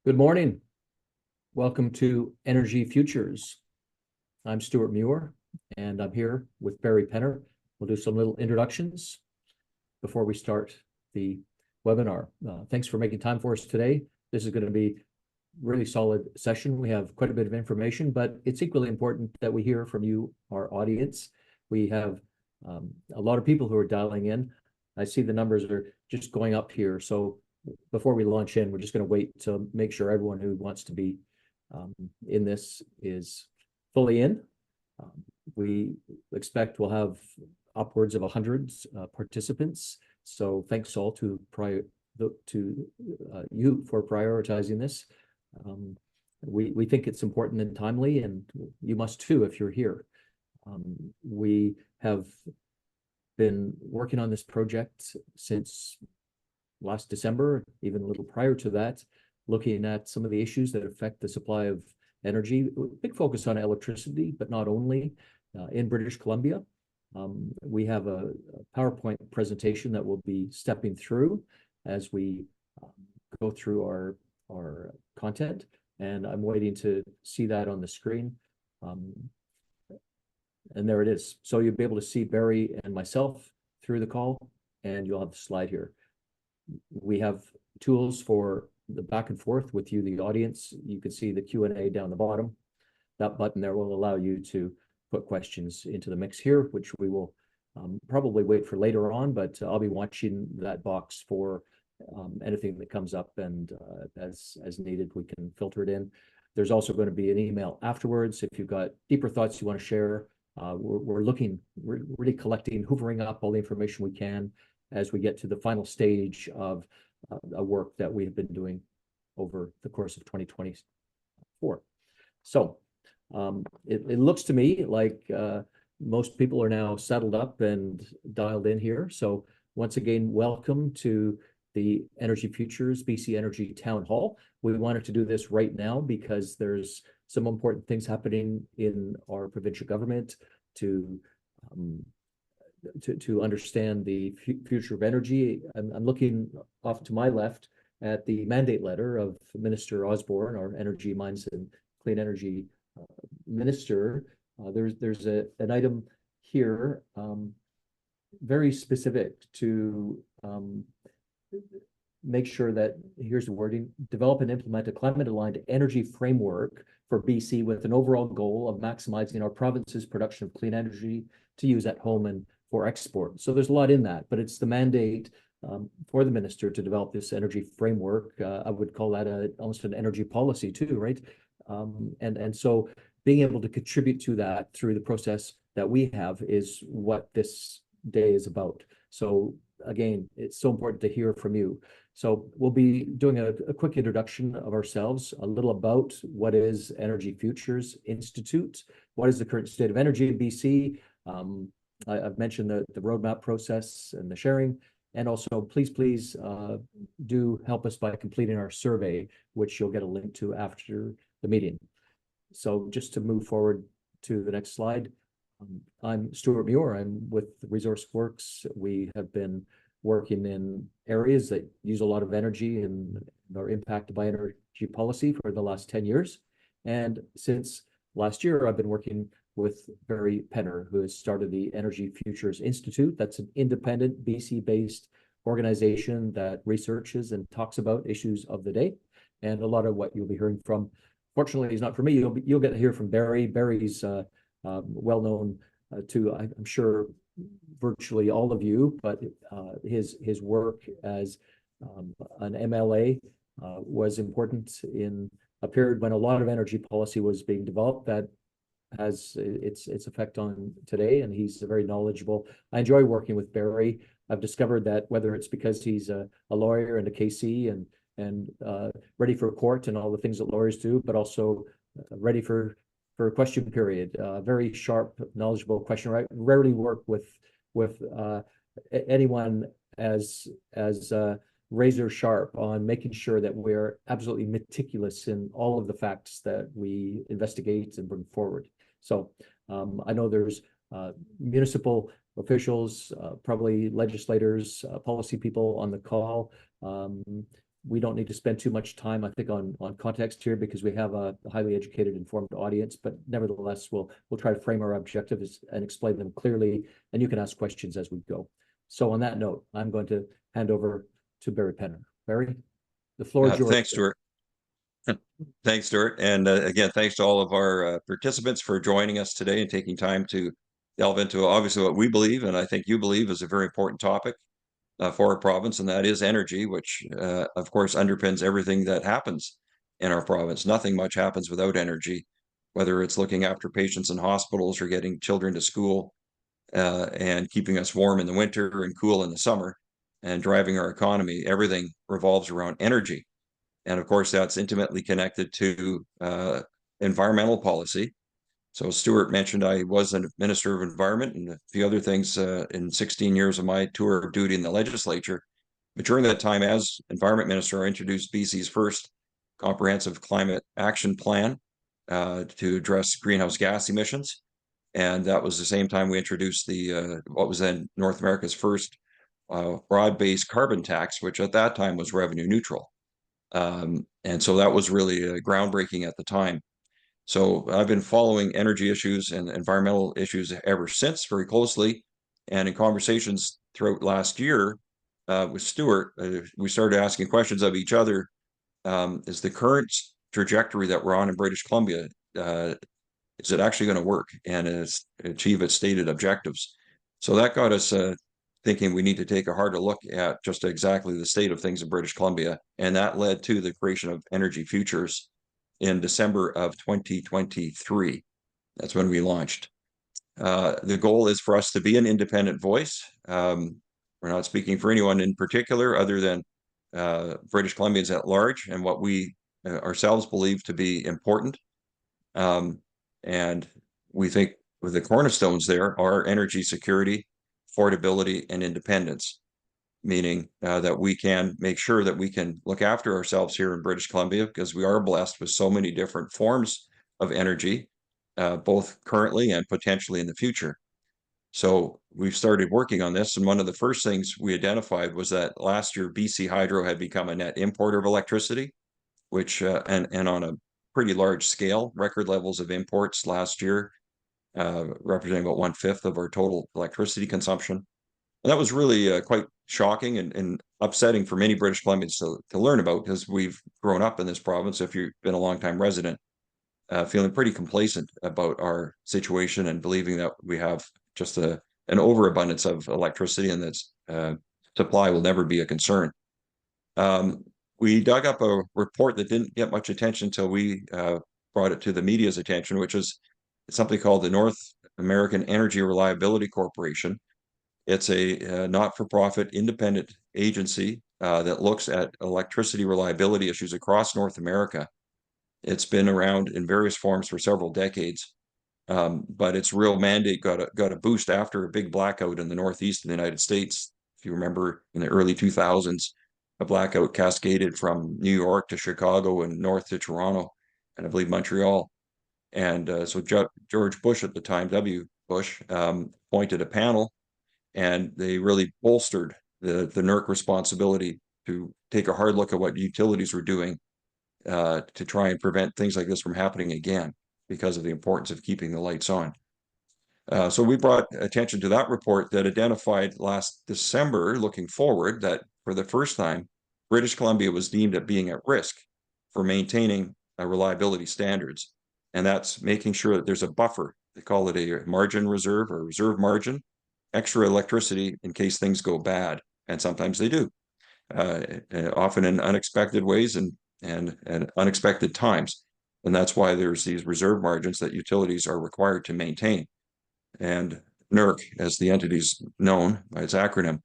Good morning. Welcome to Energy Futures. I'm Stewart Muir, and I'm here with Barry Penner. We'll do some little introductions before we start the webinar. Thanks for making time for us today. This is going to be a really solid session. We have quite a bit of information, but it's equally important that we hear from you, our audience. We have a lot of people who are dialing in. I see the numbers are just going up here. So before we launch in, we're just going to wait to make sure everyone who wants to be in this is fully in. We expect we'll have upwards of 100 participants. So thanks all to you for prioritizing this. We think it's important and timely, and you must too if you're here. We have been working on this project since last December, even a little prior to that, looking at some of the issues that affect the supply of energy. Big focus on electricity, but not only in British Columbia. We have a PowerPoint presentation that we'll be stepping through as we go through our content, and I'm waiting to see that on the screen. And there it is. So you'll be able to see Barry and myself through the call, and you'll have the slide here. We have tools for the back and forth with you, the audience. You can see the Q&A down the bottom. That button there will allow you to put questions into the mix here, which we will probably wait for later on, but I'll be watching that box for anything that comes up, and as needed, we can filter it in. There's also going to be an email afterwards if you've got deeper thoughts you want to share. We're really collecting, hoovering up all the information we can as we get to the final stage of a work that we have been doing over the course of 2024. So it looks to me like most people are now settled up and dialed in here. So once again, welcome to the Energy Futures BC Energy Town Hall. We wanted to do this right now because there's some important things happening in our provincial government to understand the future of energy. I'm looking off to my left at the mandate letter of Minister Osborne, our Energy, Mines and Clean Energy Minister. There's an item here very specific to make sure that, here's the wording, develop and implement a climate-aligned energy framework for BC with an overall goal of maximizing our province's production of clean energy to use at home and for export. So there's a lot in that, but it's the mandate for the minister to develop this energy framework. I would call that almost an energy policy too, right? And so being able to contribute to that through the process that we have is what this day is about. So again, it's so important to hear from you. So we'll be doing a quick introduction of ourselves, a little about what is Energy Futures Institute, what is the current state of energy in BC. I've mentioned the roadmap process and the sharing, and also please do help us by completing our survey, which you'll get a link to after the meeting. So just to move forward to the next slide, I'm Stewart Muir. I'm with Resource Works. We have been working in areas that use a lot of energy and are impacted by energy policy for the last 10 years. And since last year, I've been working with Barry Penner, who has started the Energy Futures Institute. That's an independent BC-based organization that researches and talks about issues of the day. And a lot of what you'll be hearing from, fortunately, is not for me. You'll get to hear from Barry. Barry's well known to, I'm sure, virtually all of you, but his work as an MLA was important in a period when a lot of energy policy was being developed that has its effect on today, and he's very knowledgeable. I enjoy working with Barry. I've discovered that whether it's because he's a lawyer and a KC and ready for court and all the things that lawyers do, but also ready for a question period. Very sharp, knowledgeable question. I rarely work with anyone as razor sharp on making sure that we're absolutely meticulous in all of the facts that we investigate and bring forward. So I know there's municipal officials, probably legislators, policy people on the call. we don't need to spend too much time, I think, on context here because we have a highly educated, informed audience. But nevertheless, we'll try to frame our objectives and explain them clearly, and you can ask questions as we go. So on that note, I'm going to hand over to Barry Penner. Barry, the floor is yours. Thanks, Stewart. Thanks, Stewart. And again, thanks to all of our participants for joining us today and taking time to delve into obviously what we believe, and I think you believe is a very important topic for our province, and that is energy, which of course underpins everything that happens in our province. Nothing much happens without energy, whether it's looking after patients in hospitals or getting children to school and keeping us warm in the winter and cool in the summer and driving our economy. Everything revolves around energy. And of course, that's intimately connected to environmental policy. So Stewart mentioned I was a Minister of Environment and a few other things in 16 years of my tour of duty in the legislature. But during that time as Environment Minister, I introduced BC's first comprehensive climate action plan to address greenhouse gas emissions. And that was the same time we introduced the what was then North America's first broad-based carbon tax, which at that time was revenue neutral. And so that was really groundbreaking at the time. So I've been following energy issues and environmental issues ever since very closely. And in conversations throughout last year with Stewart, we started asking questions of each other. Is the current trajectory that we're on in British Columbia, is it actually going to work and achieve its stated objectives? So that got us thinking we need to take a harder look at just exactly the state of things in British Columbia. And that led to the creation of Energy Futures in December of 2023. That's when we launched. The goal is for us to be an independent voice. We're not speaking for anyone in particular other than British Columbians at large and what we ourselves believe to be important. And we think with the cornerstones there are energy security, affordability, and independence, meaning that we can make sure that we can look after ourselves here in British Columbia because we are blessed with so many different forms of energy, both currently and potentially in the future. So we've started working on this, and one of the first things we identified was that last year BC Hydro had become a net importer of electricity, which and on a pretty large scale, record levels of imports last year, representing about 1/5 of our total electricity consumption. And that was really quite shocking and upsetting for many British Columbians to learn about because we've grown up in this province, if you've been a long-time resident, feeling pretty complacent about our situation and believing that we have just an overabundance of electricity and that supply will never be a concern. We dug up a report that didn't get much attention until we brought it to the media's attention, which is something called the North American Energy Reliability Corporation. It's a not-for-profit independent agency that looks at electricity reliability issues across North America. It's been around in various forms for several decades, but its real mandate got a boost after a big blackout in the Northeast of the United States. If you remember, in the early 2000s, a blackout cascaded from New York to Chicago and north to Toronto, and I believe Montreal. And so George Bush at the time, W. Bush, appointed a panel, and they really bolstered the NERC responsibility to take a hard look at what utilities were doing to try and prevent things like this from happening again because of the importance of keeping the lights on. So we brought attention to that report that identified last December, looking forward, that for the first time, British Columbia was deemed at being at risk for maintaining reliability standards. And that's making sure that there's a buffer. They call it a margin reserve or reserve margin, extra electricity in case things go bad. And sometimes they do, often in unexpected ways and unexpected times. And that's why there's these reserve margins that utilities are required to maintain. And NERC, as the entity is known by its acronym,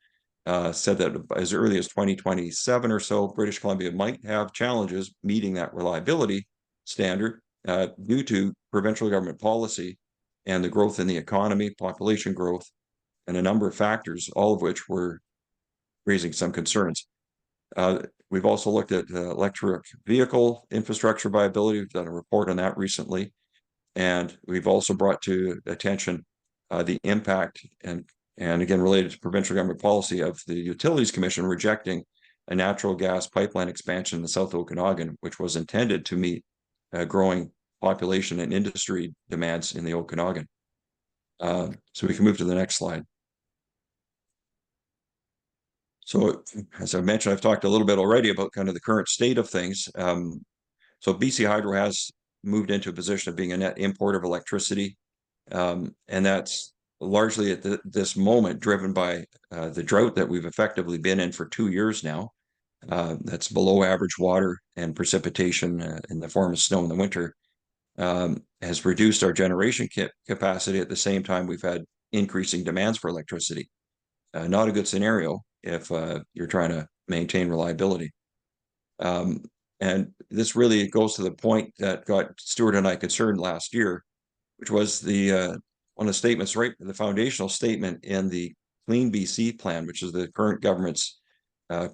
said that as early as 2027 or so, British Columbia might have challenges meeting that reliability standard due to provincial government policy and the growth in the economy, population growth, and a number of factors, all of which were raising some concerns. We've also looked at electric vehicle infrastructure viability. We've done a report on that recently. And we've also brought to attention the impact and again, related to provincial government policy of the Utilities Commission rejecting a natural gas pipeline expansion in the South Okanagan, which was intended to meet growing population and industry demands in the Okanagan. So we can move to the next slide. So as I mentioned, I've talked a little bit already about kind of the current state of things. So BC Hydro has moved into a position of being a net importer of electricity. And that's largely at this moment driven by the drought that we've effectively been in for 2 years now. That's below average water and precipitation in the form of snow in the winter has reduced our generation capacity. At the same time, we've had increasing demands for electricity. Not a good scenario if you're trying to maintain reliability. And this really goes to the point that got Stewart and I concerned last year, which was the one of the statements, right? The foundational statement in the Clean BC plan, which is the current government's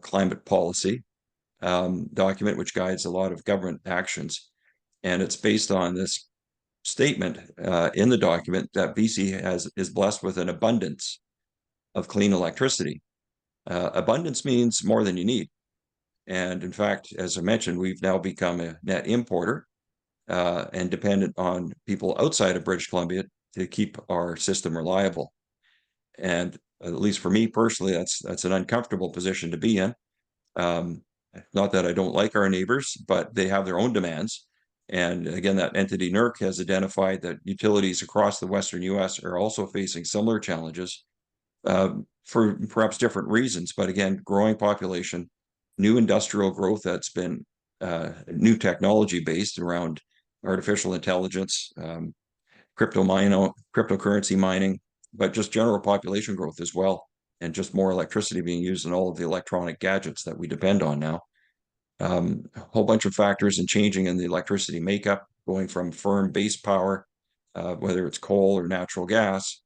climate policy document, which guides a lot of government actions. And it's based on this statement in the document that BC is blessed with an abundance of clean electricity. Abundance means more than you need. And in fact, as I mentioned, we've now become a net importer and dependent on people outside of British Columbia to keep our system reliable. And at least for me personally, that's an uncomfortable position to be in. Not that I don't like our neighbors, but they have their own demands. And again, that entity NERC has identified that utilities across the Western US are also facing similar challenges for perhaps different reasons. But again, growing population, new industrial growth that's been new technology based around artificial intelligence, cryptocurrency mining, but just general population growth as well. And just more electricity being used in all of the electronic gadgets that we depend on now. A whole bunch of factors and changing in the electricity makeup, going from firm base power, whether it's coal or natural gas,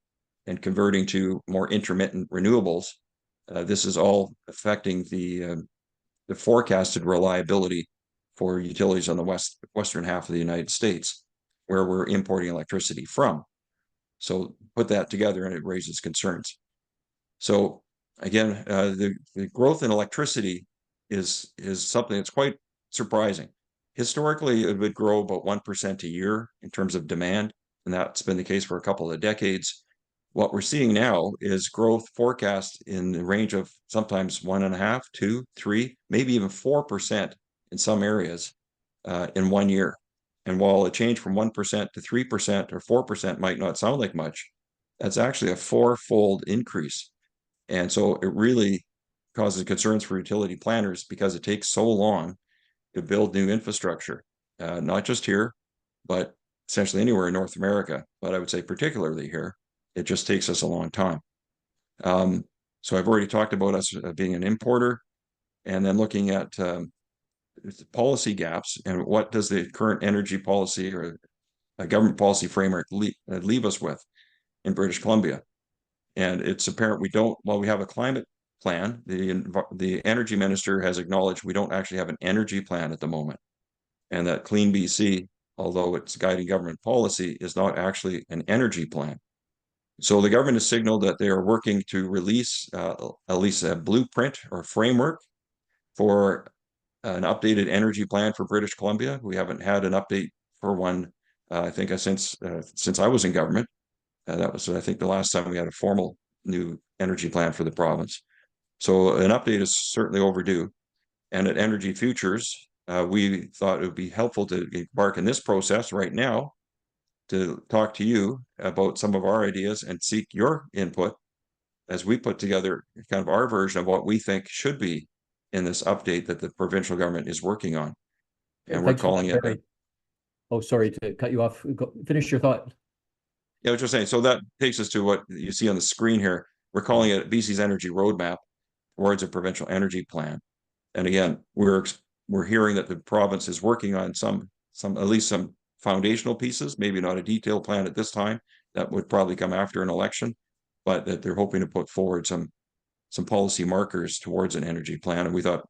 and converting to more intermittent renewables. This is all affecting the forecasted reliability for utilities on the western half of the United States, where we're importing electricity from. So put that together and it raises concerns. So again, the growth in electricity is something that's quite surprising. Historically, it would grow about 1% a year in terms of demand, and that's been the case for a couple of decades. What we're seeing now is growth forecast in the range of sometimes 1.5%, 2%, 3%, maybe even 4% in some areas in 1 year. And while a change from 1% to 3% or 4% might not sound like much, that's actually a 4-fold increase. And so it really causes concerns for utility planners because it takes so long to build new infrastructure, not just here, but essentially anywhere in North America. But I would say particularly here, it just takes us a long time. So I've already talked about us being an importer, and then looking at policy gaps and what does the current energy policy or a government policy framework leave us with in British Columbia. And it's apparent while we have a climate plan, the energy minister has acknowledged we don't actually have an energy plan at the moment. And that Clean BC, although it's guiding government policy, is not actually an energy plan. So the government has signaled that they are working to release at least a blueprint or framework for an updated energy plan for British Columbia. We haven't had an update for one, I think, since I was in government. That was, I think, the last time we had a formal new energy plan for the province. So an update is certainly overdue. And at Energy Futures, we thought it would be helpful to embark in this process right now to talk to you about some of our ideas and seek your input as we put together kind of our version of what we think should be in this update that the provincial government is working on. And we're calling it... Oh, sorry to cut you off. Finish your thought. Yeah, what you're saying. So that takes us to what you see on the screen here. We're calling it BC's Energy Roadmap towards a provincial energy plan. And again, we're hearing that the province is working on at least some foundational pieces, maybe not a detailed plan at this time. That would probably come after an election, but that they're hoping to put forward some policy markers towards an energy plan. And we thought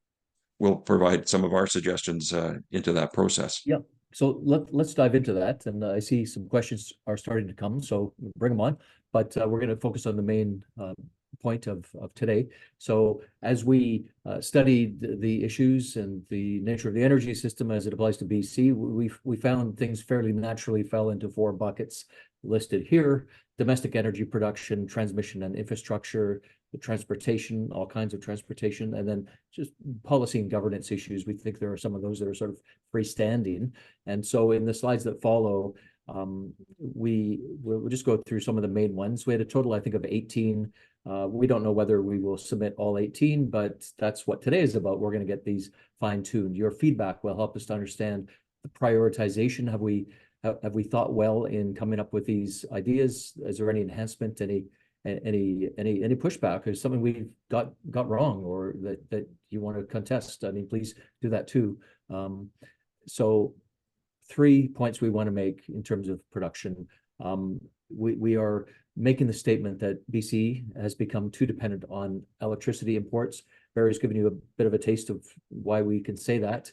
we'll provide some of our suggestions into that process. Yeah. So let's dive into that. And I see some questions are starting to come, so bring them on. But we're going to focus on the main point of today. So as we studied the issues and the nature of the energy system as it applies to BC, we found things fairly naturally fell into four buckets listed here: domestic energy production, transmission and infrastructure, the transportation, all kinds of transportation, and then just policy and governance issues. We think there are some of those that are sort of freestanding. And so in the slides that follow, we'll just go through some of the main ones. We had a total, I think, of 18. We don't know whether we will submit all 18, but that's what today is about. We're going to get these fine-tuned. Your feedback will help us to understand the prioritization. Have we thought well in coming up with these ideas? Is there any enhancement, any pushback? Is something we've got wrong or that you want to contest? I mean, please do that too. So 3 points we want to make in terms of production. We are making the statement that BC has become too dependent on electricity imports. Barry's given you a bit of a taste of why we can say that.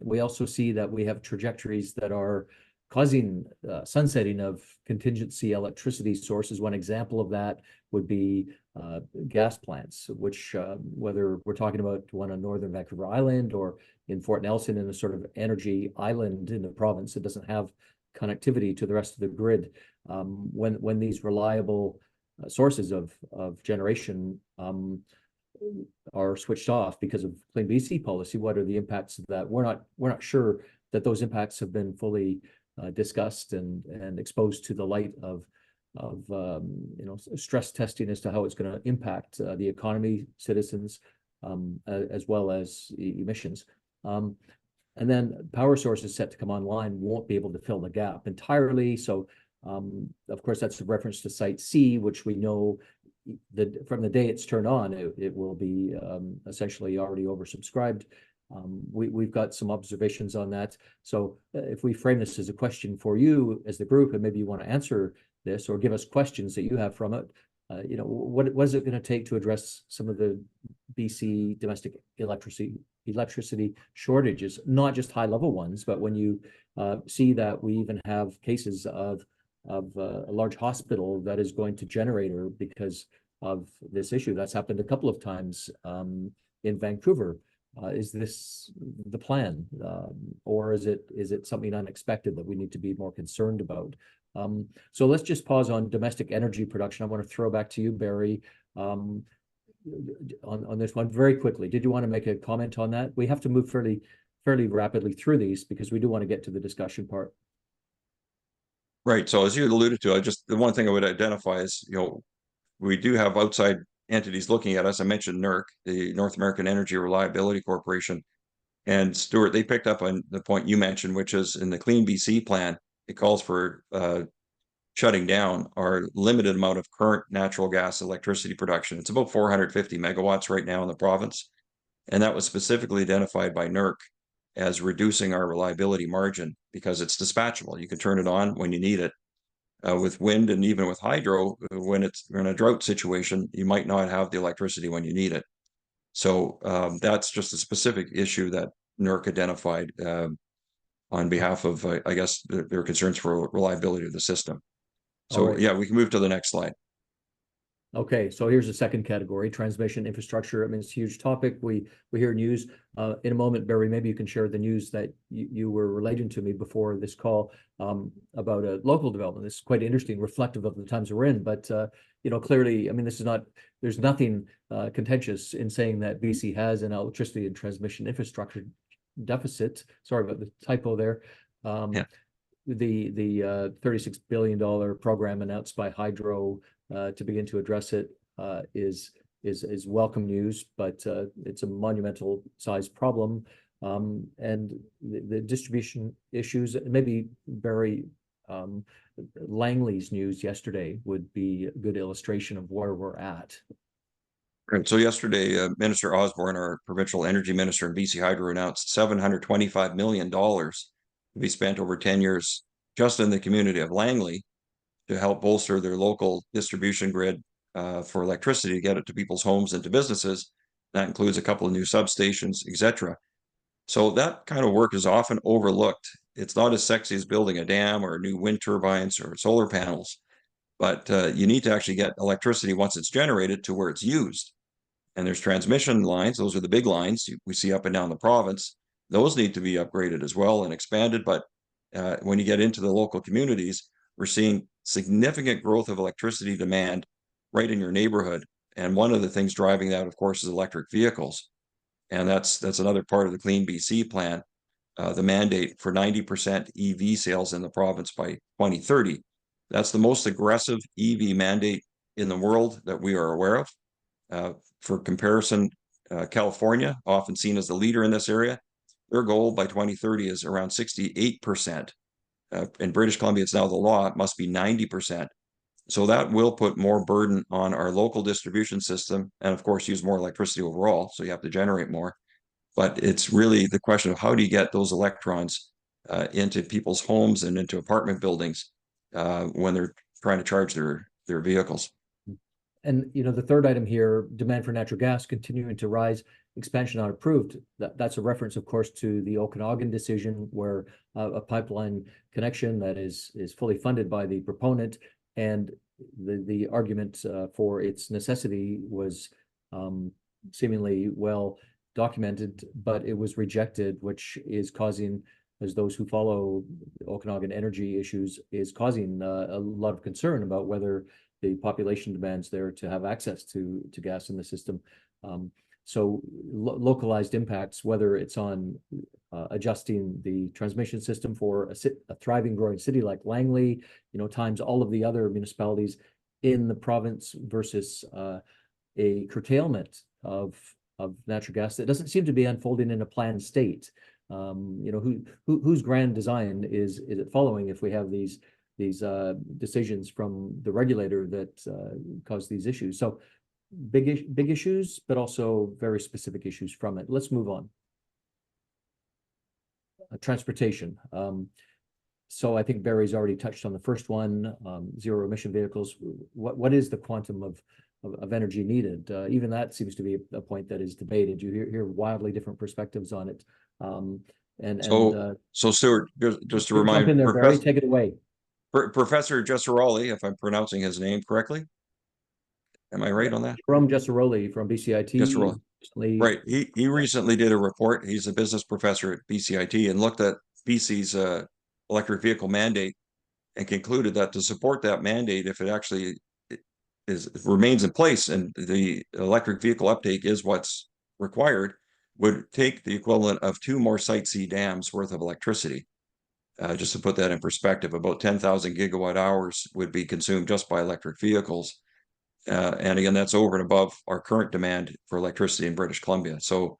We also see that we have trajectories that are causing sunsetting of contingency electricity sources. One example of that would be gas plants, which whether we're talking about one on Northern Vancouver Island or in Fort Nelson in a sort of energy island in the province that doesn't have connectivity to the rest of the grid. When these reliable sources of generation are switched off because of Clean BC policy, what are the impacts of that? We're not sure that those impacts have been fully discussed and exposed to the light of stress testing as to how it's going to impact the economy, citizens, as well as emissions. And then power sources set to come online won't be able to fill the gap entirely. So, of course, that's a reference to Site C, which we know that from the day it's turned on, it will be essentially already oversubscribed. We've got some observations on that. So if we frame this as a question for you as the group, and maybe you want to answer this or give us questions that you have from it, what is it going to take to address some of the BC domestic electricity shortages, not just high level ones, but when you see that we even have cases of a large hospital that is going to generator because of this issue. That's happened a couple of times in Vancouver. Is this the plan, or is it something unexpected that we need to be more concerned about? So let's just pause on domestic energy production. I want to throw back to you, Barry, on this one very quickly. Did you want to make a comment on that? We have to move fairly rapidly through these because we do want to get to the discussion part. Right. So as you alluded to, the one thing I would identify is, we do have outside entities looking at us. I mentioned NERC, the North American Energy Reliability Corporation, and Stewart, they picked up on the point you mentioned, which is in the Clean BC plan, it calls for shutting down our limited amount of current natural gas electricity production. It's about 450 megawatts right now in the province. And that was specifically identified by NERC as reducing our reliability margin because it's dispatchable. You can turn it on when you need it. With wind and even with hydro, when it's in a drought situation, you might not have the electricity when you need it. So that's just a specific issue that NERC identified on behalf of, I guess, their concerns for reliability of the system. So right. Yeah, we can move to the next slide. Okay, so here's the second category, transmission infrastructure. I mean, it's a huge topic. We hear news. In a moment, Barry, maybe you can share the news that you were relating to me before this call about a local development. This is quite interesting, reflective of the times we're in. But clearly, I mean, there's nothing contentious in saying that BC has an electricity and transmission infrastructure deficit. Sorry about the typo there. Yeah. The $36 billion program announced by Hydro to begin to address it is welcome news, but it's a monumental sized problem. And the distribution issues, maybe Barry, Langley's news yesterday would be a good illustration of where we're at. Right. So yesterday, Minister Osborne, our provincial energy minister in BC Hydro, announced $725 million to be spent over 10 years just in the community of Langley to help bolster their local distribution grid for electricity to get it to people's homes and to businesses. That includes a couple of new substations, etc. So that kind of work is often overlooked. It's not as sexy as building a dam or new wind turbines or solar panels. but you need to actually get electricity once it's generated to where it's used. And there's transmission lines. Those are the big lines we see up and down the province. Those need to be upgraded as well and expanded. But when you get into the local communities, we're seeing significant growth of electricity demand right in your neighborhood. And one of the things driving that, of course, is electric vehicles. And that's another part of the Clean BC plan, the mandate for 90% EV sales in the province by 2030. That's the most aggressive EV mandate in the world that we are aware of. For comparison, California, often seen as the leader in this area, their goal by 2030 is around 68%. In British Columbia, it's now the law, it must be 90%. So that will put more burden on our local distribution system and, of course, use more electricity overall. So you have to generate more. But it's really the question of how do you get those electrons into people's homes and into apartment buildings when they're trying to charge their vehicles. And, the third item here, demand for natural gas continuing to rise, expansion not approved. That's a reference, of course, to the Okanagan decision where a pipeline connection that is fully funded by the proponent, and the argument for its necessity was seemingly well documented, but it was rejected, which is causing, as those who follow Okanagan energy issues, is causing a lot of concern about whether the population demands there to have access to gas in the system. So localized impacts, whether it's on adjusting the transmission system for a thriving, growing city like Langley, times all of the other municipalities in the province versus a curtailment of natural gas that doesn't seem to be unfolding in a planned state. Whose grand design is it following if we have these decisions from the regulator that cause these issues? So big issues, but also very specific issues from it. Let's move on. Transportation. So I think Barry's already touched on the first one, zero emission vehicles. What is the quantum of energy needed? Even that seems to be a point that is debated. You hear wildly different perspectives on it. So Stewart, just to remind, jump in there, Barry, take it away. Professor Jessaroli, if I'm pronouncing his name correctly. Am I right on that? Jerome Jessaroli from BCIT. Jessaroli. Right. He recently did a report. He's a business professor at BCIT and looked at BC's electric vehicle mandate and concluded that to support that mandate, if it actually remains in place and the electric vehicle uptake is what's required, would take the equivalent of 2 more Site C dams worth of electricity. Just to put that in perspective, about 10,000 gigawatt hours would be consumed just by electric vehicles. And again, that's over and above our current demand for electricity in British Columbia. So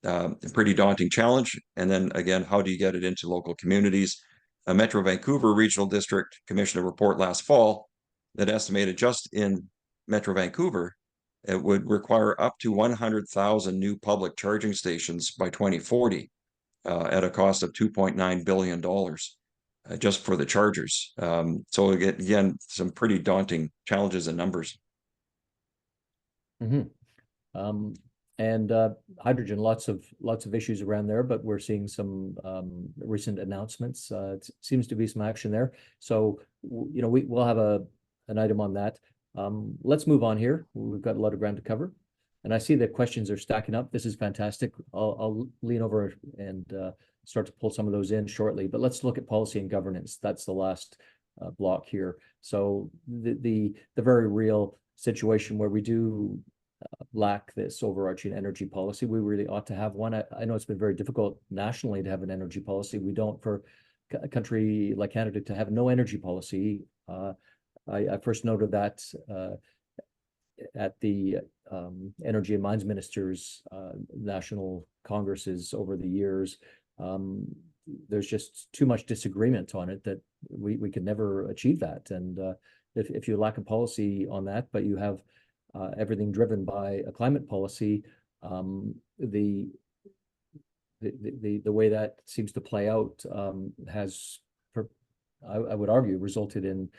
a pretty daunting challenge. And then again, how do you get it into local communities? A Metro Vancouver Regional District commissioned a report last fall that estimated just in Metro Vancouver, it would require up to 100,000 new public charging stations by 2040 at a cost of $2.9 billion just for the chargers. So again, some pretty daunting challenges and numbers. And hydrogen, lots of issues around there, but we're seeing some recent announcements. It seems to be some action there. So we'll have an item on that. Let's move on here. We've got a lot of ground to cover, and I see the questions are stacking up. This is fantastic. I'll lean over and start to pull some of those in shortly. But let's look at policy and governance. That's the last block here. So the very real situation where we do lack this overarching energy policy. We really ought to have one. I know it's been very difficult nationally to have an energy policy. We don't, for a country like Canada to have no energy policy. I first noted that at the Energy and Mines Ministers national congresses over the years. There's just too much disagreement on it that we could never achieve that. And if you lack a policy on that, but you have everything driven by a climate policy, the way that seems to play out has, I would argue, resulted in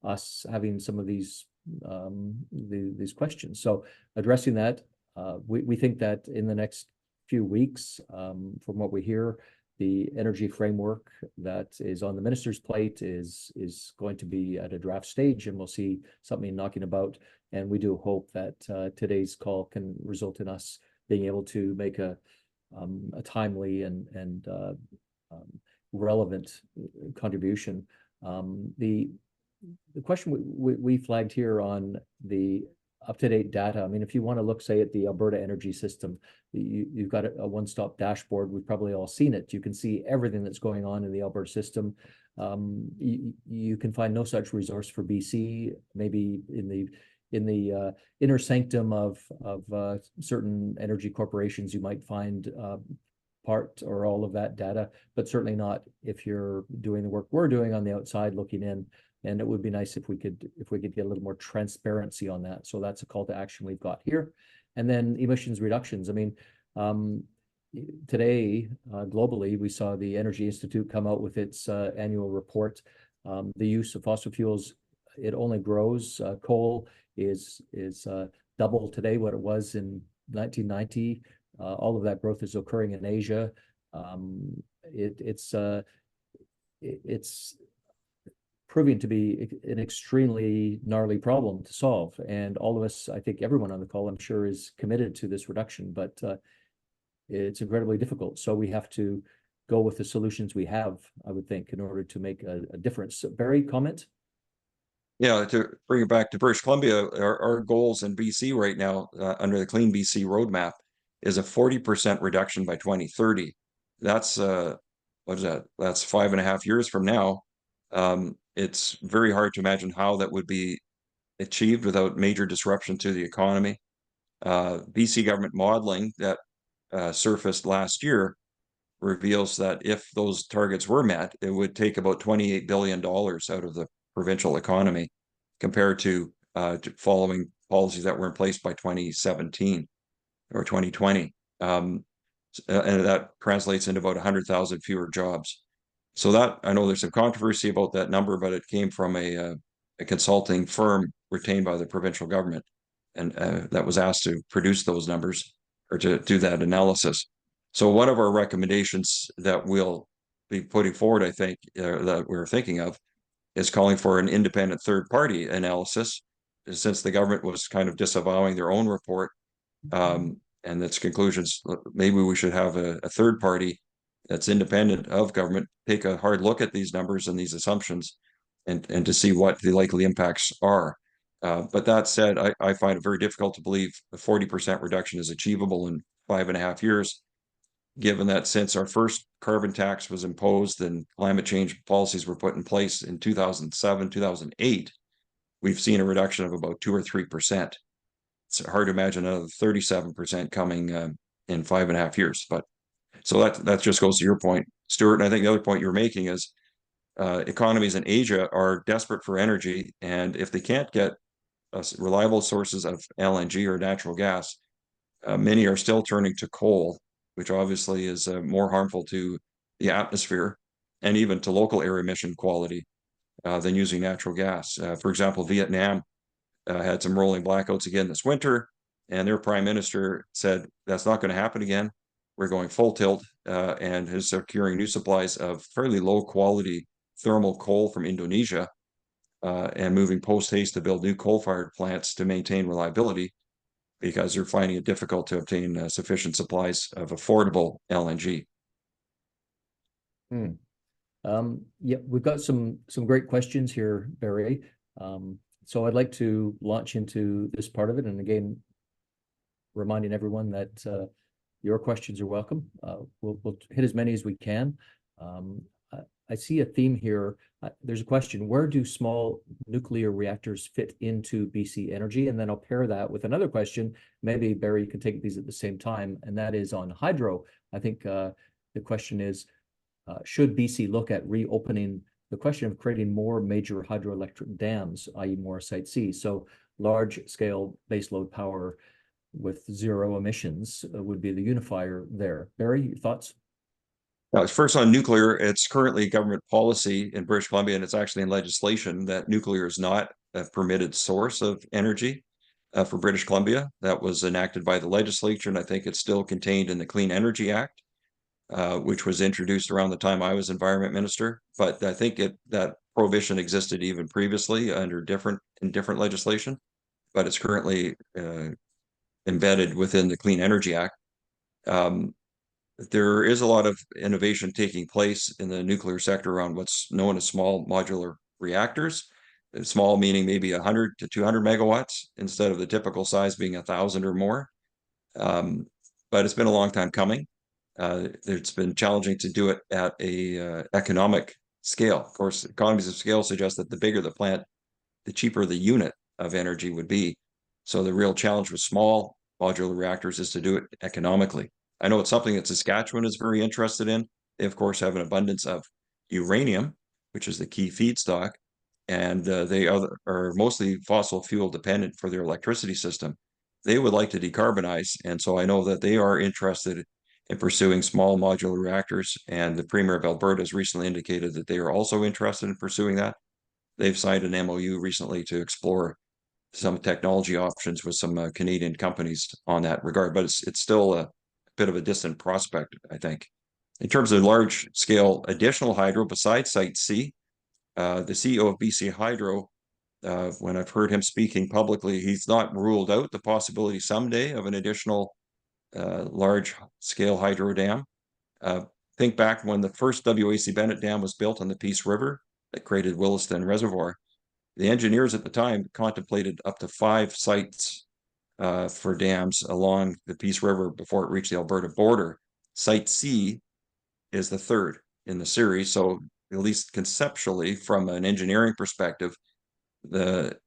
us having some of these questions. So addressing that, we think that in the next few weeks, from what we hear, the energy framework that is on the minister's plate is going to be at a draft stage, and we'll see something knocking about. And we do hope that today's call can result in us being able to make a timely and relevant contribution. The question we flagged here on the up-to-date data. I mean, if you want to look, say, at the Alberta energy system, you've got a one-stop dashboard. We've probably all seen it. You can see everything that's going on in the Alberta system. You can find no such resource for BC. Maybe in the inner sanctum of certain energy corporations, you might find part or all of that data, but certainly not if you're doing the work we're doing on the outside looking in. And it would be nice if we could get a little more transparency on that. So that's a call to action we've got here. And then emissions reductions. I mean, today globally, we saw the Energy Institute come out with its annual report. The use of fossil fuels, it only grows. Coal is double today what it was in 1990. All of that growth is occurring in Asia. It's proving to be an extremely gnarly problem to solve. And all of us, I think everyone on the call, I'm sure, is committed to this reduction, but it's incredibly difficult. So we have to go with the solutions we have, I would think, in order to make a difference. Barry, comment? Yeah, to bring it back to British Columbia, our goals in BC right now under the Clean BC roadmap is a 40% reduction by 2030. That's what is that? That's 5.5 years from now. It's very hard to imagine how that would be achieved without major disruption to the economy. BC government modeling that surfaced last year reveals that if those targets were met, it would take about $28 billion out of the provincial economy compared to following policies that were in place by 2017 or 2020. And that translates into about 100,000 fewer jobs. So that, I know there's some controversy about that number, but it came from a consulting firm retained by the provincial government, and that was asked to produce those numbers or to do that analysis. So one of our recommendations that we'll be putting forward, I think, that we're thinking of, is calling for an independent third-party analysis, since the government was kind of disavowing their own report and its conclusions. Maybe we should have a third party that's independent of government take a hard look at these numbers and these assumptions and to see what the likely impacts are. But that said, I find it very difficult to believe a 40% reduction is achievable in 5.5 years, given that since our first carbon tax was imposed and climate change policies were put in place in 2007, 2008, we've seen a reduction of about 2 or 3%. It's hard to imagine another 37% coming in 5.5 years. But so that just goes to your point, Stewart. And I think the other point you're making is economies in Asia are desperate for energy. And if they can't get reliable sources of LNG or natural gas, many are still turning to coal, which obviously is more harmful to the atmosphere and even to local air emission quality than using natural gas. For example, Vietnam had some rolling blackouts again this winter, and their prime minister said that's not going to happen again. We're going full tilt and is securing new supplies of fairly low quality thermal coal from Indonesia and moving post haste to build new coal-fired plants to maintain reliability, because they're finding it difficult to obtain sufficient supplies of affordable LNG. Yeah, we've got some great questions here, Barry. So I'd like to launch into this part of it. And again, reminding everyone that your questions are welcome. We'll hit as many as we can. I see a theme here. There's a question: where do small nuclear reactors fit into BC energy? And then I'll pair that with another question. Maybe Barry, you can take these at the same time, and that is on hydro. I think the question is, should BC look at reopening the question of creating more major hydroelectric dams, i.e. more Site C? So large-scale baseload power with zero emissions would be the unifier there. Barry, your thoughts? First on nuclear, it's currently government policy in British Columbia, and it's actually in legislation, that nuclear is not a permitted source of energy for British Columbia. That was enacted by the legislature, and I think it's still contained in the Clean Energy Act. which was introduced around the time I was environment minister. But I think that prohibition existed even previously under different legislation, but it's currently embedded within the Clean Energy Act. There is a lot of innovation taking place in the nuclear sector around what's known as small modular reactors. Small meaning maybe 100 to 200 megawatts instead of the typical size being 1,000 or more. But it's been a long time coming. It's been challenging to do it at a economic scale. Of course, economies of scale suggest that the bigger the plant, the cheaper the unit of energy would be. So the real challenge with small modular reactors is to do it economically. I know it's something that Saskatchewan is very interested in. They, of course, have an abundance of uranium, which is the key feedstock, and they are mostly fossil fuel dependent for their electricity system. They would like to decarbonize, and so I know that they are interested in pursuing small modular reactors, and the Premier of Alberta has recently indicated that they are also interested in pursuing that. They've signed an MOU recently to explore some technology options with some Canadian companies on that regard, but it's still a bit of a distant prospect, I think. In terms of large scale additional hydro besides Site C, the CEO of BC Hydro, when I've heard him speaking publicly, he's not ruled out the possibility someday of an additional large scale hydro dam. Think back when the first WAC Bennett Dam was built on the Peace River that created Williston Reservoir. The engineers at the time contemplated up to 5 sites for dams along the Peace River before it reached the Alberta border. Site C is the third in the series. So at least conceptually, from an engineering perspective, the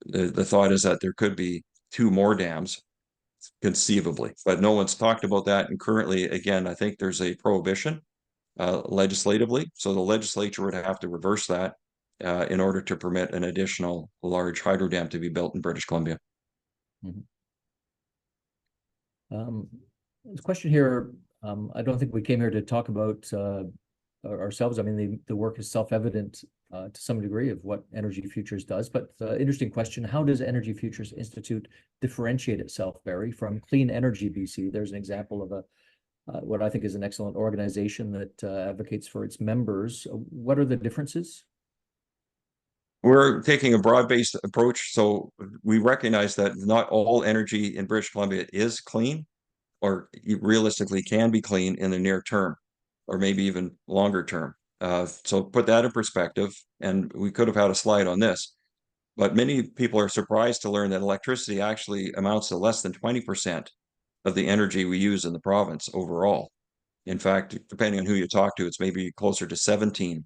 thought is that there could be 2 more dams conceivably, but no one's talked about that. And currently, again, I think there's a prohibition legislatively. So the legislature would have to reverse that in order to permit an additional large hydro dam to be built in British Columbia. Mm-hmm. There's a question here. I don't think we came here to talk about ourselves. I mean, the work is self-evident to some degree of what Energy Futures does, but interesting question. How does Energy Futures Institute differentiate itself, Barry, from Clean Energy BC? There's an example of what I think is an excellent organization that advocates for its members. What are the differences? We're taking a broad-based approach. So we recognize that not all energy in British Columbia is clean, or realistically can be clean in the near term, or maybe even longer term. So put that in perspective, and we could have had a slide on this, but many people are surprised to learn that electricity actually amounts to less than 20% of the energy we use in the province overall. In fact, depending on who you talk to, it's maybe closer to 17%,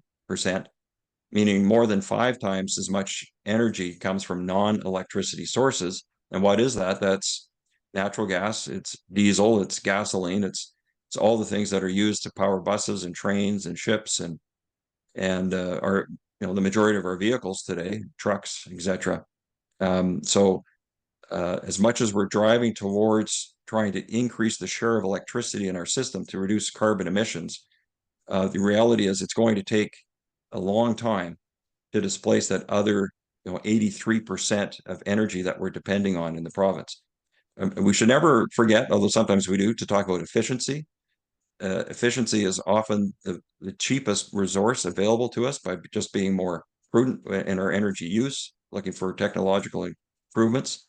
meaning more than 5 times as much energy comes from non-electricity sources. And what is that? That's natural gas, it's diesel, it's gasoline, it's all the things that are used to power buses and trains and ships and our the majority of our vehicles today, trucks, etc. So as much as we're driving towards trying to increase the share of electricity in our system to reduce carbon emissions, the reality is it's going to take a long time to displace that other 83% of energy that we're depending on in the province. We should never forget, although sometimes we do, to talk about efficiency. Efficiency is often the cheapest resource available to us by just being more prudent in our energy use, looking for technological improvements.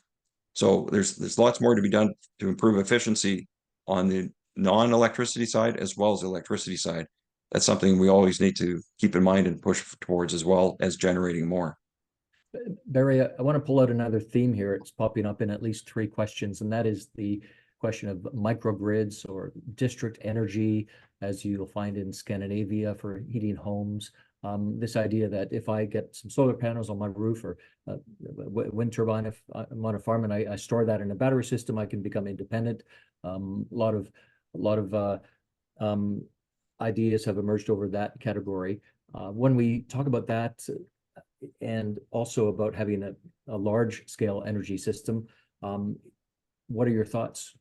So there's lots more to be done to improve efficiency on the non-electricity side as well as the electricity side. That's something we always need to keep in mind and push towards, as well as generating more. Barry, I want to pull out another theme here. It's popping up in at least 3 questions, and that is the question of microgrids or district energy, as you'll find in Scandinavia for heating homes. This idea that if I get some solar panels on my roof or wind turbine, if I'm on a farm and I store that in a battery system, I can become independent. A lot of ideas have emerged over that category. When we talk about that, and also about having a large scale energy system, what are your thoughts?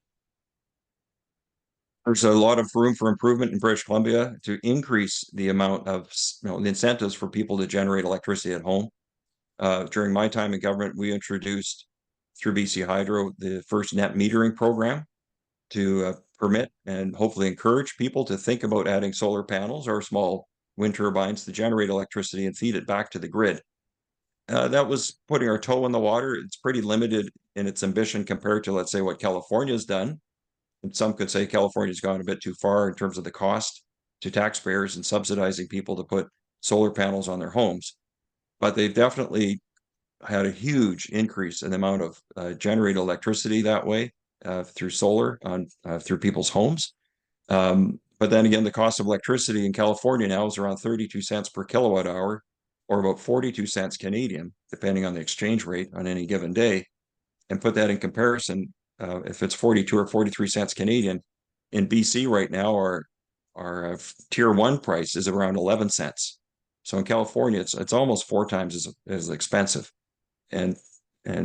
There's a lot of room for improvement in British Columbia to increase the amount of the incentives for people to generate electricity at home. During my time in government, we introduced through BC Hydro the first net metering program to permit and hopefully encourage people to think about adding solar panels or small wind turbines to generate electricity and feed it back to the grid. That was putting our toe in the water. It's pretty limited in its ambition compared to, let's say, what California's done. And some could say California's gone a bit too far in terms of the cost to taxpayers and subsidizing people to put solar panels on their homes. But they've definitely had a huge increase in the amount of generated electricity that way through solar on through people's homes. But then again, the cost of electricity in California now is around 32 cents per kilowatt hour, or about 42 cents Canadian, depending on the exchange rate on any given day. And put that in comparison, if it's 42 or 43 cents Canadian, in BC right now, our tier one price is around 11 cents. So in California, it's almost 4 times as expensive. And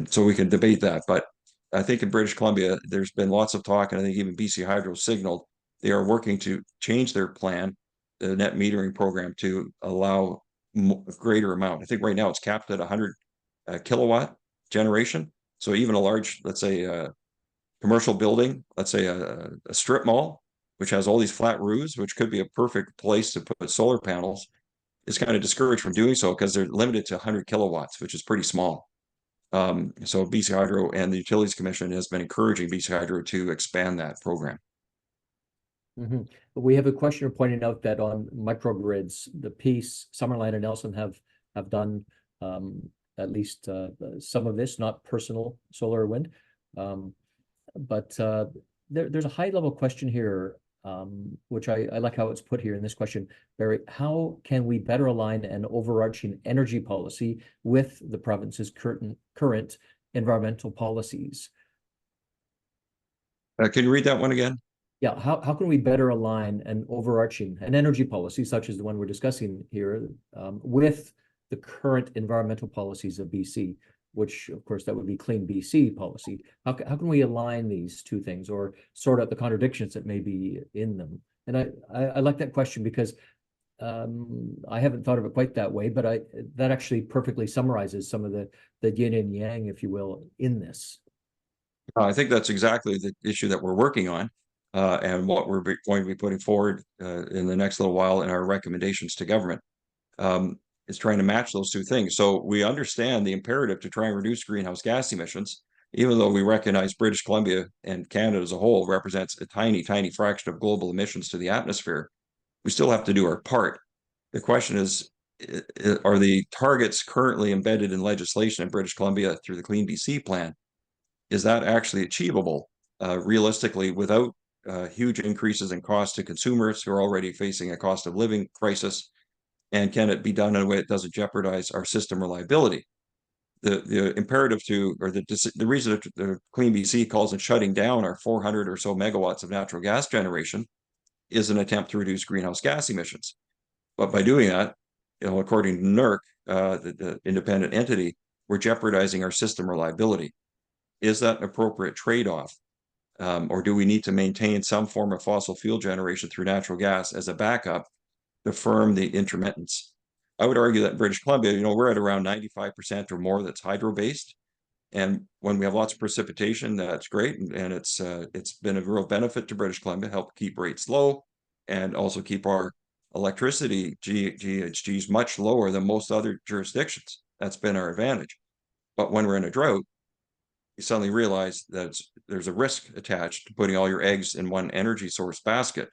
so we can debate that. But I think in British Columbia, there's been lots of talk, and I think even BC Hydro signaled they are working to change their plan, the net metering program, to allow a greater amount. I think right now it's capped at 100 kilowatt generation. So even a large, let's say, commercial building, let's say a strip mall, which has all these flat roofs, which could be a perfect place to put solar panels, is kind of discouraged from doing so because they're limited to 100 kilowatts, which is pretty small. So BC Hydro and the Utilities Commission has been encouraging BC Hydro to expand that program. Mm-hmm. We have a questioner pointing out that on microgrids, the Peace, Summerland, and Nelson have done at least some of this, not personal solar or wind. But there's a high level question here, which I like how it's put here in this question, Barry. How can we better align an overarching energy policy with the province's current environmental policies? Can you read that one again? Yeah, how can we better align an energy policy such as the one we're discussing here with the current environmental policies of BC, which of course that would be Clean BC policy. How can we align these two things or sort out the contradictions that may be in them? And I like that question because I haven't thought of it quite that way, but that actually perfectly summarizes some of the yin and yang, if you will, in this. I think that's exactly the issue that we're working on, and what we're going to be putting forward in the next little while in our recommendations to government. Is trying to match those two things. So we understand the imperative to try and reduce greenhouse gas emissions, even though we recognize British Columbia and Canada as a whole represents a tiny, tiny fraction of global emissions to the atmosphere. We still have to do our part. The question is, are the targets currently embedded in legislation in British Columbia through the Clean BC plan, is that actually achievable realistically without huge increases in cost to consumers who are already facing a cost of living crisis? And can it be done in a way that doesn't jeopardize our system reliability? The imperative to, or the reason that the Clean BC calls it shutting down our 400 or so megawatts of natural gas generation is an attempt to reduce greenhouse gas emissions. But by doing that, according to NERC, the independent entity, we're jeopardizing our system reliability. Is that an appropriate trade-off? Or do we need to maintain some form of fossil fuel generation through natural gas as a backup to firm the intermittence? I would argue that in British Columbia, we're at around 95% or more that's hydro-based. And when we have lots of precipitation, that's great. And it's been a real benefit to British Columbia, help keep rates low and also keep our electricity GHGs much lower than most other jurisdictions. That's been our advantage. But when we're in a drought, you suddenly realize that there's a risk attached to putting all your eggs in one energy source basket.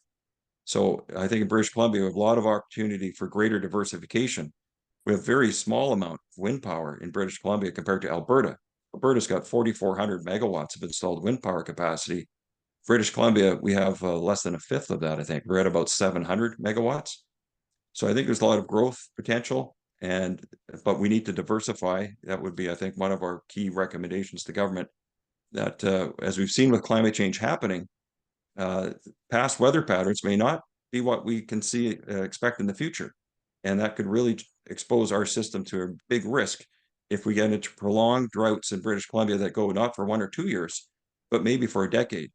So I think in British Columbia, we have a lot of opportunity for greater diversification. We have very small amount of wind power in British Columbia compared to Alberta. Alberta's got 4,400 megawatts of installed wind power capacity. British Columbia, we have less than a fifth of that, I think. We're at about 700 megawatts. So I think there's a lot of growth potential, but we need to diversify. That would be, I think, one of our key recommendations to government, that as we've seen with climate change happening, past weather patterns may not be what we can expect in the future. And that could really expose our system to a big risk if we get into prolonged droughts in British Columbia that go not for 1 or 2 years, but maybe for a decade.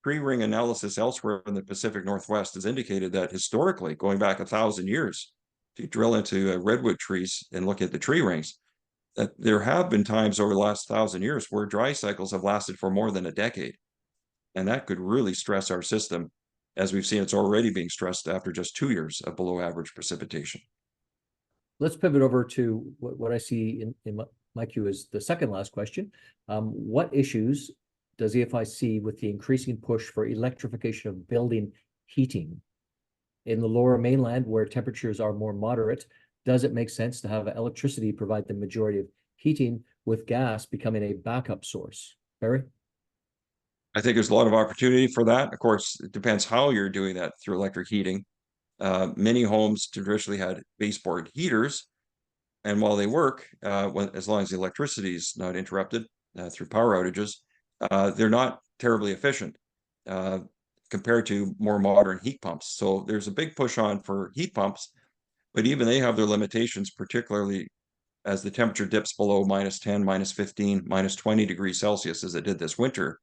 Tree-ring analysis elsewhere in the Pacific Northwest has indicated that historically, going back 1,000 years, if you drill into redwood trees and look at the tree rings, that there have been times over the last 1,000 years where dry cycles have lasted for more than a decade. And that could really stress our system. As we've seen, it's already being stressed after just 2 years of below average precipitation. Let's pivot over to what I see in my queue is the second last question. What issues does EFI see with the increasing push for electrification of building heating? In the lower mainland, where temperatures are more moderate, does it make sense to have electricity provide the majority of heating, with gas becoming a backup source? Barry? I think there's a lot of opportunity for that. Of course, it depends how you're doing that through electric heating. Many homes traditionally had baseboard heaters, and while they work, as long as the electricity is not interrupted through power outages, they're not terribly efficient uh, compared to more modern heat pumps. So there's a big push on for heat pumps, but even they have their limitations, particularly as the temperature dips below -10, -15, -20 degrees Celsius, as it did this winter.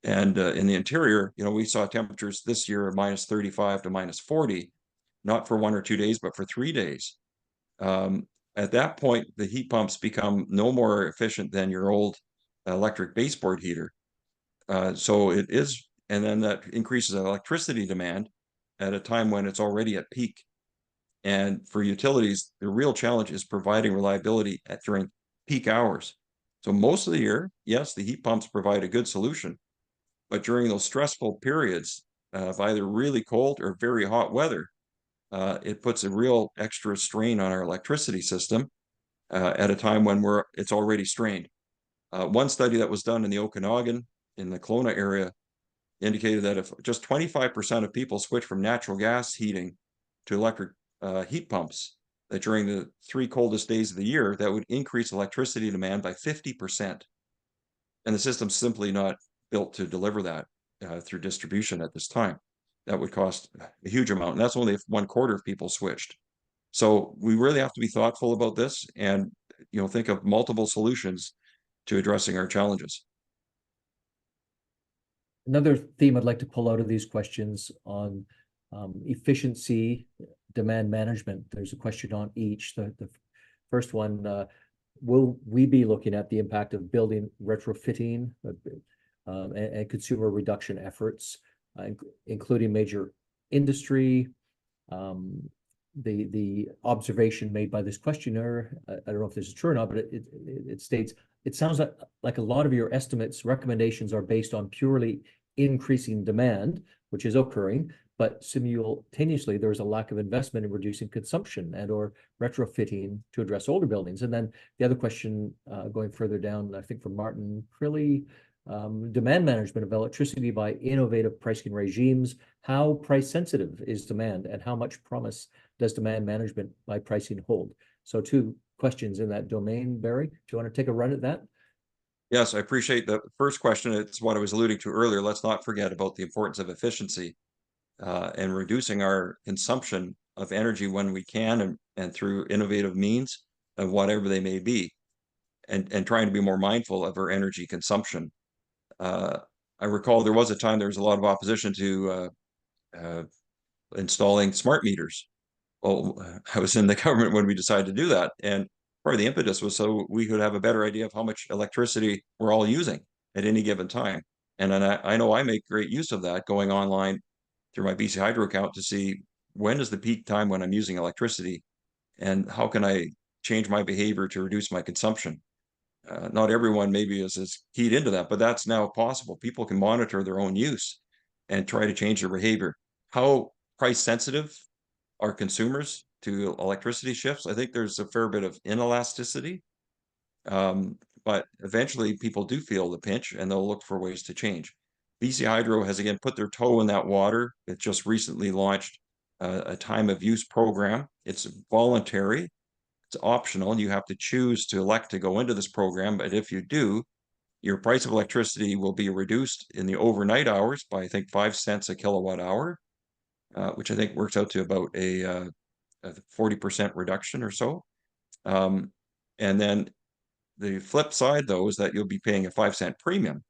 And in the interior, we saw temperatures this year of -35 to -40, not for 1 or 2 days, but for 3 days. At that point, the heat pumps become no more efficient than your old electric baseboard heater. So it is, and then that increases electricity demand at a time when it's already at peak. And for utilities, the real challenge is providing reliability during peak hours. So most of the year, yes, the heat pumps provide a good solution, but during those stressful periods of either really cold or very hot weather, it puts a real extra strain on our electricity system at a time when it's already strained. One study that was done in the Okanagan, in the Kelowna area, indicated that if just 25% of people switch from natural gas heating to electric heat pumps, that during the 3 coldest days of the year, that would increase electricity demand by 50%. And the system's simply not built to deliver that through distribution at this time. That would cost a huge amount, and that's only if 1/4 of people switched. So we really have to be thoughtful about this and think of multiple solutions to addressing our challenges. Another theme I'd like to pull out of these questions on efficiency, demand management. There's a question on each. The first one, will we be looking at the impact of building retrofitting and consumer reduction efforts, including major industry? The observation made by this questioner, I don't know if this is true or not, but it states, it sounds like a lot of your estimates, recommendations are based on purely increasing demand, which is occurring, but simultaneously there is a lack of investment in reducing consumption and or retrofitting to address older buildings. And then the other question going further down, I think from Martin Crilly, demand management of electricity by innovative pricing regimes. How price sensitive is demand, and how much promise does demand management by pricing hold? So 2 questions in that domain. Barry, do you want to take a run at that? Yes, I appreciate the first question. It's what I was alluding to earlier. Let's not forget about the importance of efficiency and reducing our consumption of energy when we can, and through innovative means of whatever they may be, and trying to be more mindful of our energy consumption. I recall there was a time there was a lot of opposition to installing smart meters. Well, I was in the government when we decided to do that, and part of the impetus was so we could have a better idea of how much electricity we're all using at any given time. And then I know I make great use of that, going online through my BC Hydro account to see when is the peak time when I'm using electricity, and how can I change my behavior to reduce my consumption. Not everyone maybe is as keyed into that, but that's now possible. People can monitor their own use and try to change their behavior. How price sensitive are consumers to electricity shifts? I think there's a fair bit of inelasticity, but eventually people do feel the pinch and they'll look for ways to change. BC Hydro has again put their toe in that water. It just recently launched a time of use program. It's voluntary. It's optional. You have to choose to elect to go into this program, but if you do, your price of electricity will be reduced in the overnight hours by, I think, 5 cents a kilowatt hour, which I think works out to about a 40% reduction or so. And then the flip side, though, is that you'll be paying a 5 cent premium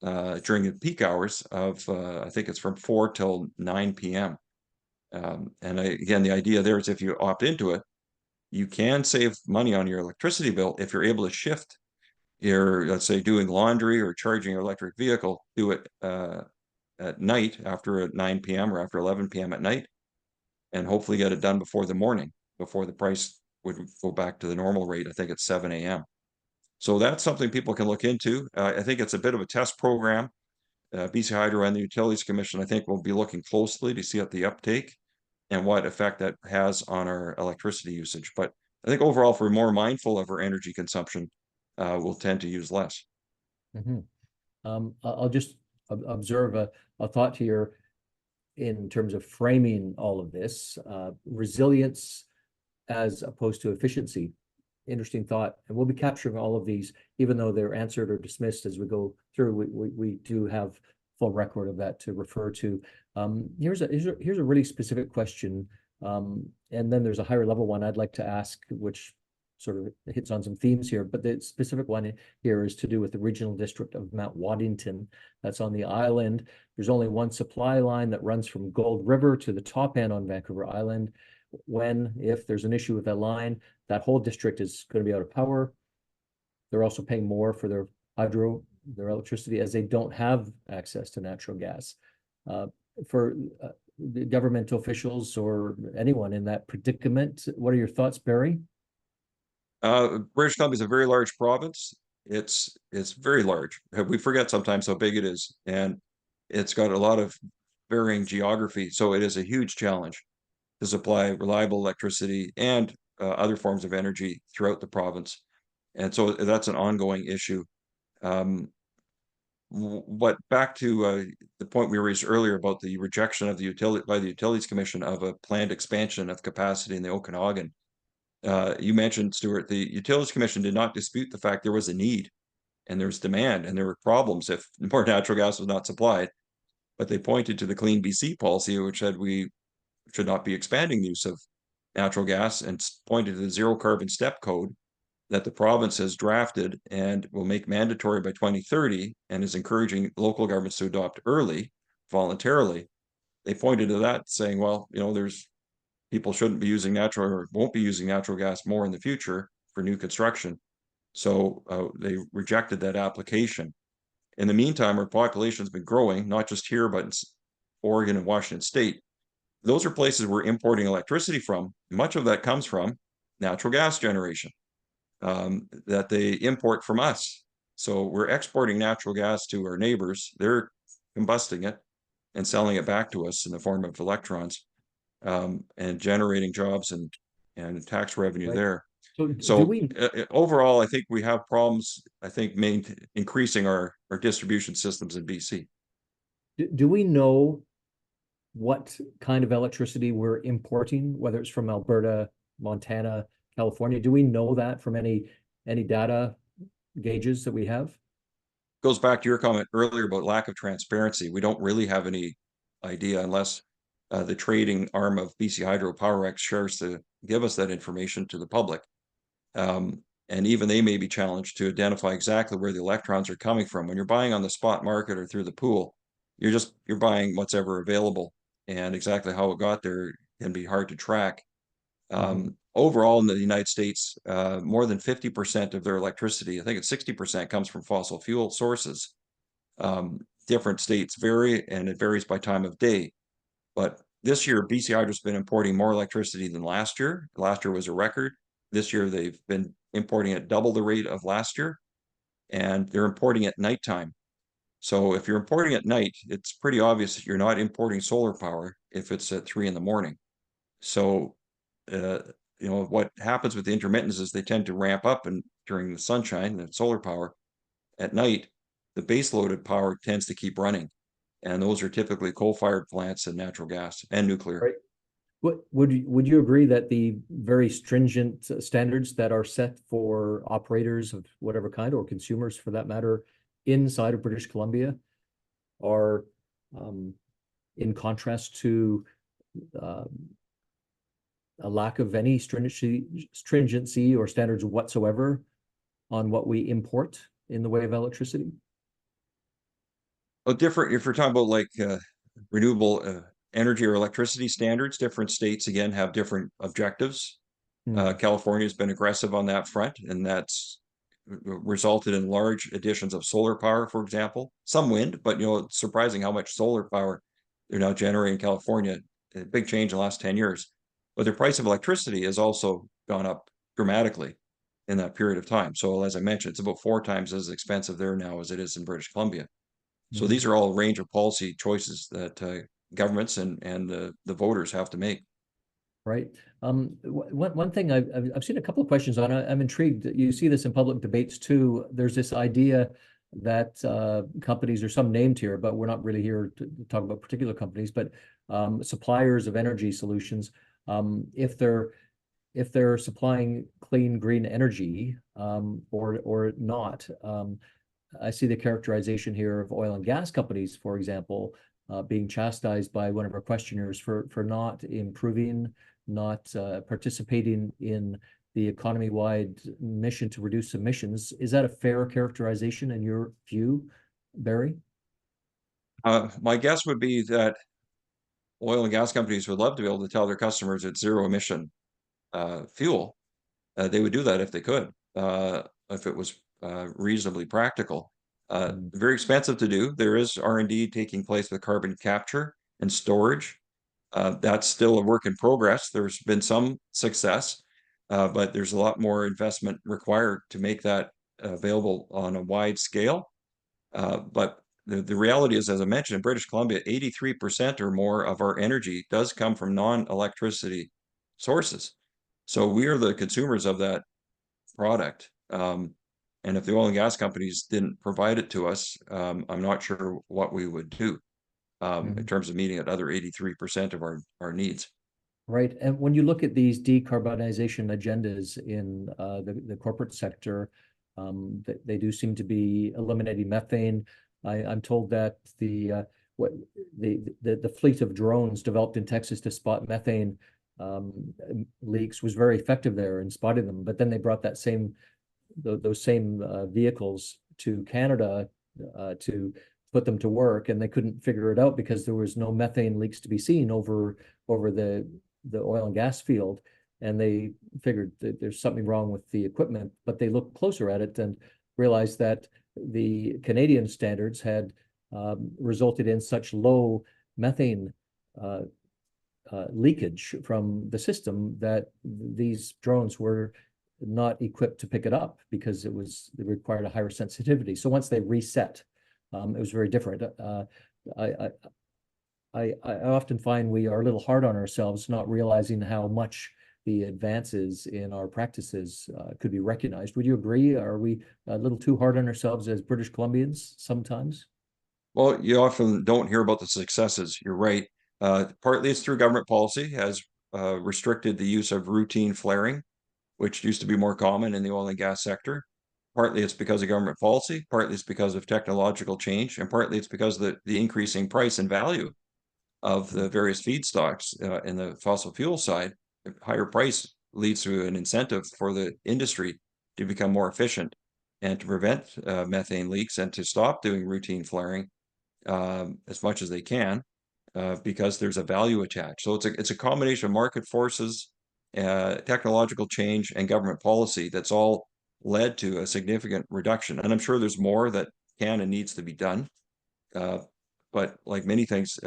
during the peak hours of, I think it's from 4 till 9 p.m. And again, the idea there is if you opt into it, you can save money on your electricity bill if you're able to shift you're, let's say, doing laundry or charging your electric vehicle, do it at night after 9 p.m. or after 11 p.m. at night, and hopefully get it done before the morning, before the price would go back to the normal rate. I think it's 7 a.m. So that's something people can look into. I think it's a bit of a test program. BC Hydro and the Utilities Commission, I think, will be looking closely to see at the uptake and what effect that has on our electricity usage. But I think overall, if we're more mindful of our energy consumption, we'll tend to use less. Mhm. I'll just observe a thought here in terms of framing all of this, resilience as opposed to efficiency. Interesting thought. And we'll be capturing all of these, even though they're answered or dismissed as we go through. We do have full record of that to refer to. Here's a really specific question. And then there's a higher level one I'd like to ask, which sort of hits on some themes here, but the specific one here is to do with the regional district of Mount Waddington. That's on the island. There's only one supply line that runs from Gold River to the top end on Vancouver Island. If there's an issue with that line, that whole district is going to be out of power. They're also paying more for their hydro, their electricity, as they don't have access to natural gas. For the governmental officials or anyone in that predicament, what are your thoughts, Barry? British Columbia is a very large province. It's very large. We forget sometimes how big it is, and it's got a lot of varying geography. So it is a huge challenge to supply reliable electricity and other forms of energy throughout the province. And so that's an ongoing issue. But back to the point we raised earlier about the rejection of the Utilities Commission of a planned expansion of capacity in the Okanagan. You mentioned, Stewart, the Utilities Commission did not dispute the fact there was a need and there's demand and there were problems if more natural gas was not supplied. But they pointed to the Clean BC policy, which said we should not be expanding the use of natural gas, and pointed to the zero carbon step code that the province has drafted and will make mandatory by 2030 and is encouraging local governments to adopt early, voluntarily. They pointed to that saying, well, there's people shouldn't be using natural or won't be using natural gas more in the future for new construction. So they rejected that application. In the meantime, our population has been growing, not just here, but in Oregon and Washington State. Those are places we're importing electricity from. Much of that comes from natural gas generation that they import from us. So we're exporting natural gas to our neighbors. They're combusting it and selling it back to us in the form of electrons, and generating jobs and tax revenue Right. there. So do So we overall, I think we have problems, I think, increasing our distribution systems in BC. do we know what kind of electricity we're importing, whether it's from Alberta, Montana, California? Do we know that from any data gauges that we have? Goes back to your comment earlier about lack of transparency. We don't really have any idea unless the trading arm of BC Hydro PowerX shares to give us that information to the public. And even they may be challenged to identify exactly where the electrons are coming from. When you're buying on the spot market or through the pool, you're buying what's ever available, and exactly how it got there can be hard to track. Overall, in the United States, more than 50% of their electricity, I think it's 60%, comes from fossil fuel sources. Different states vary, and it varies by time of day. But this year, BC Hydro's been importing more electricity than last year. Last year was a record. This year, they've been importing at double the rate of last year, and they're importing at nighttime. So if you're importing at night, it's pretty obvious that you're not importing solar power if it's at 3 a.m. So, what happens with the intermittents is they tend to ramp up and during the sunshine and solar power. At night, the base loaded power tends to keep running. And those are typically coal-fired plants and natural gas and nuclear. Right. Would you agree that the very stringent standards that are set for operators of whatever kind, or consumers for that matter, inside of British Columbia are in contrast to a lack of any stringency or standards whatsoever on what we import in the way of electricity? Different, if we're talking about like renewable energy or electricity standards, different states again have different objectives. California has been aggressive on that front, and that's resulted in large additions of solar power, for example, some wind, but it's surprising how much solar power they're now generating in California. A big change in the last 10 years. But the price of electricity has also gone up dramatically in that period of time. So as I mentioned, it's about 4 times as expensive there now as it is in British Columbia. So these are all a range of policy choices that governments and the voters have to make. Right. One thing I've seen a couple of questions on. I'm intrigued. You see this in public debates too. There's this idea that companies, are some named here, but we're not really here to talk about particular companies, but suppliers of energy solutions, if they're supplying clean green energy or not. I see the characterization here of oil and gas companies, for example, being chastised by one of our questioners for not improving, not participating in the economy-wide mission to reduce emissions. Is that a fair characterization in your view, Barry? My guess would be that oil and gas companies would love to be able to tell their customers it's zero emission fuel. They would do that if they could, if it was reasonably practical. Very expensive to do. There is R&D taking place with carbon capture and storage. That's still a work in progress. There's been some success, but there's a lot more investment required to make that available on a wide scale. But the reality is, as I mentioned, in British Columbia, 83% or more of our energy does come from non-electricity sources. So we are the consumers of that product. And if the oil and gas companies didn't provide it to us, I'm not sure what we would do in terms of meeting that other 83% of our needs. Right. And when you look at these decarbonization agendas in the corporate sector, they do seem to be eliminating methane. I'm told that the fleet of drones developed in Texas to spot methane leaks was very effective there in spotting them. But then they brought those same vehicles to Canada to put them to work, and they couldn't figure it out because there was no methane leaks to be seen over the oil and gas field. And they figured that there's something wrong with the equipment, but they looked closer at it and realized that the Canadian standards had resulted in such low methane leakage from the system that these drones were not equipped to pick it up because it required a higher sensitivity. So once they reset, it was very different. I often find we are a little hard on ourselves, not realizing how much the advances in our practices could be recognized. Would you agree? Are we a little too hard on ourselves as British Columbians sometimes? Well, you often don't hear about the successes. You're right. Partly it's through government policy has restricted the use of routine flaring, which used to be more common in the oil and gas sector. Partly it's because of government policy, partly it's because of technological change, and partly it's because of the increasing price and value of the various feedstocks in the fossil fuel side. Higher price leads to an incentive for the industry to become more efficient and to prevent methane leaks and to stop doing routine flaring as much as they can because there's a value attached. So it's a combination of market forces, technological change, and government policy that's all led to a significant reduction. And I'm sure there's more that can and needs to be done. But like many things,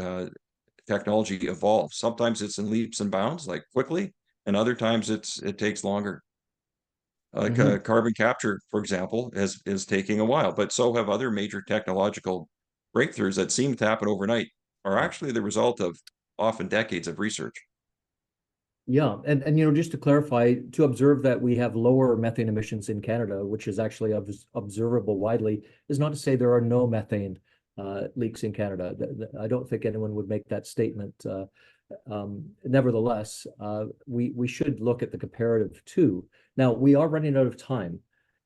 technology evolves. Sometimes it's in leaps and bounds, like quickly, and other times it takes longer. Like carbon capture, for example, is taking a while, but so have other major technological breakthroughs that seem to happen overnight, are actually the result of often decades of research. Yeah, and just to clarify, to observe that we have lower methane emissions in Canada, which is actually observable widely, is not to say there are no methane leaks in Canada. I don't think anyone would make that statement. Nevertheless, we should look at the comparative too. Now, we are running out of time,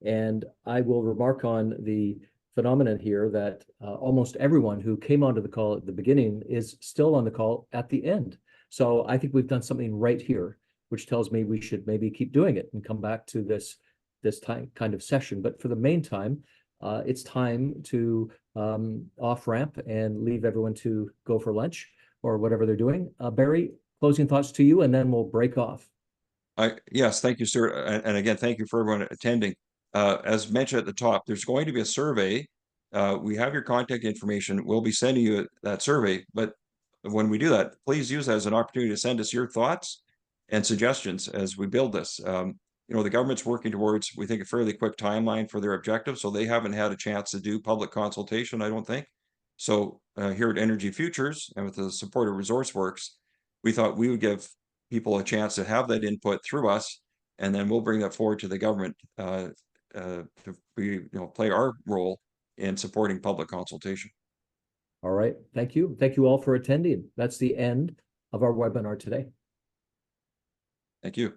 and I will remark on the phenomenon here that almost everyone who came onto the call at the beginning is still on the call at the end. So I think we've done something right here, which tells me we should maybe keep doing it and come back to this kind of session. But for the meantime, it's time to off ramp and leave everyone to go for lunch or whatever they're doing. Barry, closing thoughts to you, and then we'll break off. Yes, thank you, Stewart. And again, thank you for everyone attending. as mentioned at the top, there's going to be a survey. We have your contact information. We'll be sending you that survey, but when we do that, please use that as an opportunity to send us your thoughts and suggestions as we build this. You know, the government's working towards, we think, a fairly quick timeline for their objective, so they haven't had a chance to do public consultation, I don't think. So here at Energy Futures and with the support of ResourceWorks, we thought we would give people a chance to have that input through us, and then we'll bring that forward to the government to play our role in supporting public consultation. All right. Thank you. Thank you all for attending. That's the end of our webinar today. Thank you.